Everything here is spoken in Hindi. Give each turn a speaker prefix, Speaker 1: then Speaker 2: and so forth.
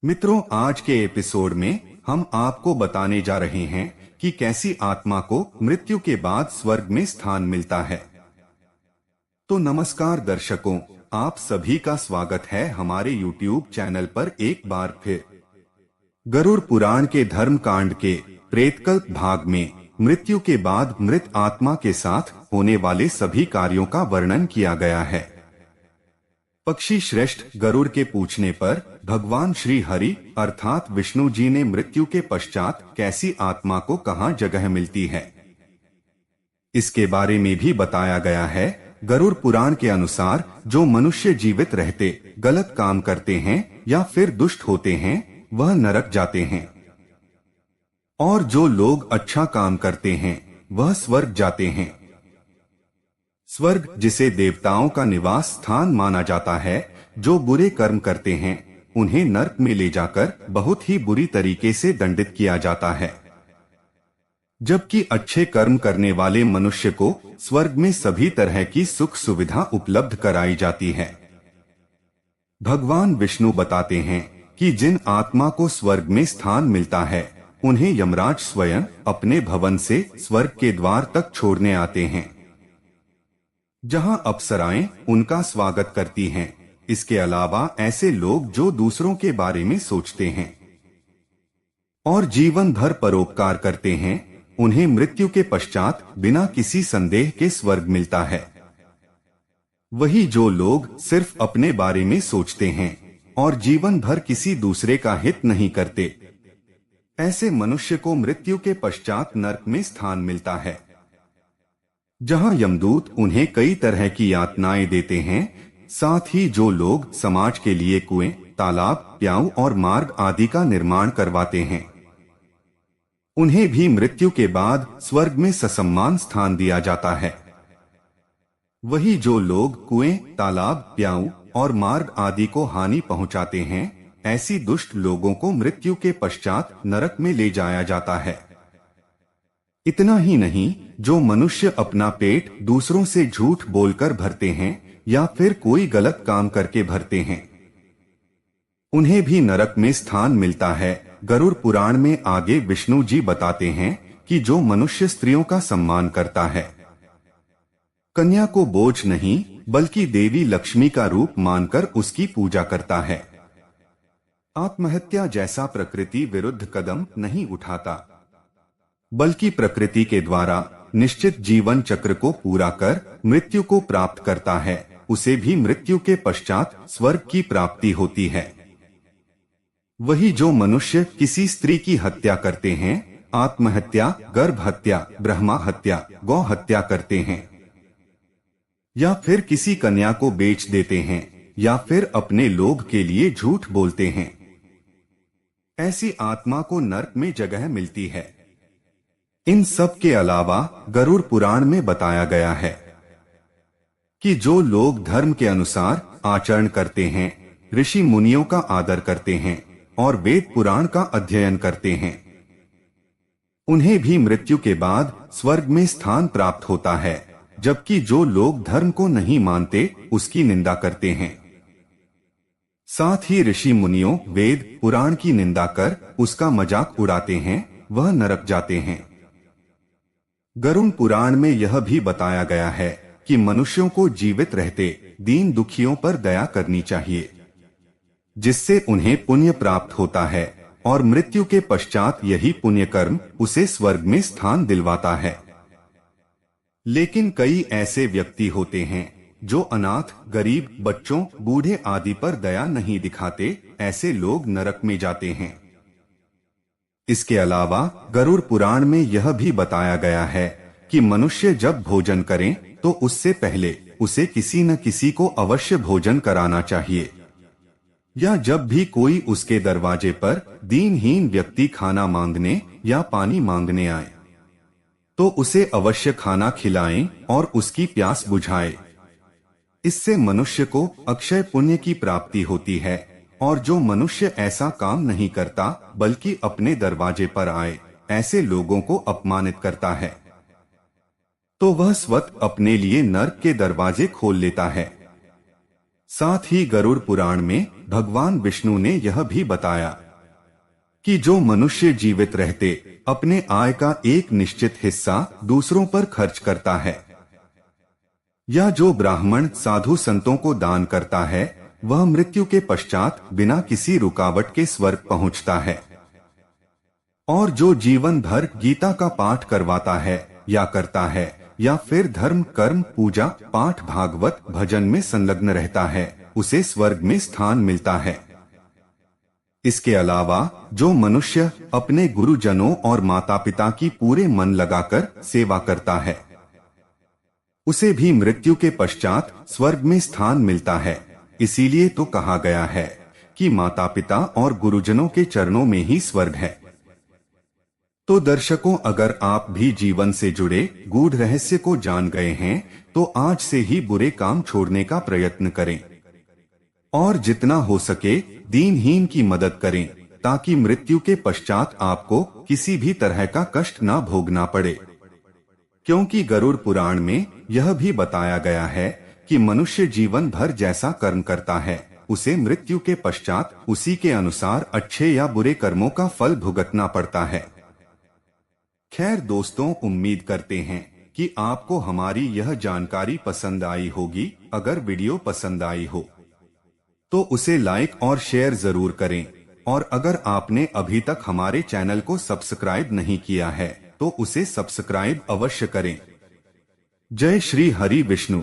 Speaker 1: मित्रों, आज के एपिसोड में हम आपको बताने जा रहे हैं कि कैसी आत्मा को मृत्यु के बाद स्वर्ग में स्थान मिलता है। तो नमस्कार दर्शकों, आप सभी का स्वागत है हमारे YouTube चैनल पर एक बार फिर। गरुड़ पुराण के धर्म कांड के प्रेतकल्प भाग में मृत्यु के बाद मृत आत्मा के साथ होने वाले सभी कार्यों का वर्णन किया गया है। पक्षी श्रेष्ठ गरुड़ के पूछने पर भगवान श्री हरि अर्थात विष्णु जी ने मृत्यु के पश्चात कैसी आत्मा को कहाँ जगह मिलती है, इसके बारे में भी बताया गया है। गरुड़ पुराण के अनुसार जो मनुष्य जीवित रहते गलत काम करते हैं या फिर दुष्ट होते हैं वह नरक जाते हैं, और जो लोग अच्छा काम करते हैं वह स्वर्ग जाते हैं। स्वर्ग, जिसे देवताओं का निवास स्थान माना जाता है, जो बुरे कर्म करते हैं उन्हें नरक में ले जाकर बहुत ही बुरी तरीके से दंडित किया जाता है, जबकि अच्छे कर्म करने वाले मनुष्य को स्वर्ग में सभी तरह की सुख सुविधा उपलब्ध कराई जाती है। भगवान विष्णु बताते हैं कि जिन आत्मा को स्वर्ग में स्थान मिलता है उन्हें यमराज स्वयं अपने भवन से स्वर्ग के द्वार तक छोड़ने आते हैं, जहां अप्सराएं उनका स्वागत करती हैं। इसके अलावा ऐसे लोग जो दूसरों के बारे में सोचते हैं और जीवन भर परोपकार करते हैं, उन्हें मृत्यु के पश्चात बिना किसी संदेह के स्वर्ग मिलता है। वही जो लोग सिर्फ अपने बारे में सोचते हैं और जीवन भर किसी दूसरे का हित नहीं करते, ऐसे मनुष्य को मृत्यु के पश्चात नरक में स्थान मिलता है, जहां यमदूत उन्हें कई तरह की यातनाएं देते हैं। साथ ही जो लोग समाज के लिए कुएं, तालाब, प्याऊ और मार्ग आदि का निर्माण करवाते हैं, उन्हें भी मृत्यु के बाद स्वर्ग में ससम्मान स्थान दिया जाता है। वही जो लोग कुएं, तालाब, प्याऊ और मार्ग आदि को हानि पहुंचाते हैं, ऐसी दुष्ट लोगों को मृत्यु के पश्चात नरक में ले जाया जाता है। इतना ही नहीं, जो मनुष्य अपना पेट दूसरों से झूठ बोलकर भरते हैं या फिर कोई गलत काम करके भरते हैं, उन्हें भी नरक में स्थान मिलता है। गरुड़ पुराण में आगे विष्णु जी बताते हैं कि जो मनुष्य स्त्रियों का सम्मान करता है, कन्या को बोझ नहीं बल्कि देवी लक्ष्मी का रूप मानकर उसकी पूजा करता है, आत्महत्या जैसा प्रकृति विरुद्ध कदम नहीं उठाता, बल्कि प्रकृति के द्वारा निश्चित जीवन चक्र को पूरा कर मृत्यु को प्राप्त करता है, उसे भी मृत्यु के पश्चात स्वर्ग की प्राप्ति होती है। वही जो मनुष्य किसी स्त्री की हत्या करते हैं, आत्महत्या, गर्भ हत्या, ब्रह्मा हत्या, गौ हत्या करते हैं, या फिर किसी कन्या को बेच देते हैं, या फिर अपने लोभ के लिए झूठ बोलते हैं, ऐसी आत्मा को नरक में जगह मिलती है। इन सब के अलावा गरुड़ पुराण में बताया गया है कि जो लोग धर्म के अनुसार आचरण करते हैं, ऋषि मुनियों का आदर करते हैं और वेद पुराण का अध्ययन करते हैं, उन्हें भी मृत्यु के बाद स्वर्ग में स्थान प्राप्त होता है, जबकि जो लोग धर्म को नहीं मानते उसकी निंदा करते हैं, साथ ही ऋषि मुनियों, वेद पुराण की निंदा कर उसका मजाक उड़ाते हैं, वह नरक जाते हैं। गरुड़ पुराण में यह भी बताया गया है कि मनुष्यों को जीवित रहते दीन दुखियों पर दया करनी चाहिए, जिससे उन्हें पुण्य प्राप्त होता है और मृत्यु के पश्चात यही पुण्य कर्म उसे स्वर्ग में स्थान दिलवाता है। लेकिन कई ऐसे व्यक्ति होते हैं जो अनाथ, गरीब, बच्चों, बूढ़े आदि पर दया नहीं दिखाते, ऐसे लोग नरक में जाते हैं। इसके अलावा गरुड़ पुराण में यह भी बताया गया है कि मनुष्य जब भोजन करें तो उससे पहले उसे किसी न किसी को अवश्य भोजन कराना चाहिए, या जब भी कोई उसके दरवाजे पर दीनहीन व्यक्ति खाना मांगने या पानी मांगने आए तो उसे अवश्य खाना खिलाएं और उसकी प्यास बुझाएं। इससे मनुष्य को अक्षय पुण्य की प्राप्ति होती है, और जो मनुष्य ऐसा काम नहीं करता बल्कि अपने दरवाजे पर आए ऐसे लोगों को अपमानित करता है, तो वह स्वतः अपने लिए नरक के दरवाजे खोल लेता है। साथ ही गरुड़ पुराण में भगवान विष्णु ने यह भी बताया कि जो मनुष्य जीवित रहते अपने आय का एक निश्चित हिस्सा दूसरों पर खर्च करता है, या जो ब्राह्मण साधु संतों को दान करता है, वह मृत्यु के पश्चात बिना किसी रुकावट के स्वर्ग पहुंचता है। और जो जीवन भर गीता का पाठ करवाता है या करता है, या फिर धर्म कर्म पूजा पाठ भागवत भजन में संलग्न रहता है, उसे स्वर्ग में स्थान मिलता है। इसके अलावा जो मनुष्य अपने गुरुजनों और माता पिता की पूरे मन लगाकर सेवा करता है, उसे भी मृत्यु के पश्चात स्वर्ग में स्थान मिलता है। इसीलिए तो कहा गया है कि माता पिता और गुरुजनों के चरणों में ही स्वर्ग है। तो दर्शकों, अगर आप भी जीवन से जुड़े गूढ़ रहस्य को जान गए हैं, तो आज से ही बुरे काम छोड़ने का प्रयत्न करें और जितना हो सके दीनहीन की मदद करें, ताकि मृत्यु के पश्चात आपको किसी भी तरह का कष्ट ना भोगना पड़े। क्योंकि गरुड़ पुराण में यह भी बताया गया है कि मनुष्य जीवन भर जैसा कर्म करता है, उसे मृत्यु के पश्चात उसी के अनुसार अच्छे या बुरे कर्मों का फल भुगतना पड़ता है। खैर दोस्तों, उम्मीद करते हैं कि आपको हमारी यह जानकारी पसंद आई होगी। अगर वीडियो पसंद आई हो तो उसे लाइक और शेयर जरूर करें, और अगर आपने अभी तक हमारे चैनल को सब्सक्राइब नहीं किया है तो उसे सब्सक्राइब अवश्य करें। जय श्री हरि विष्णु।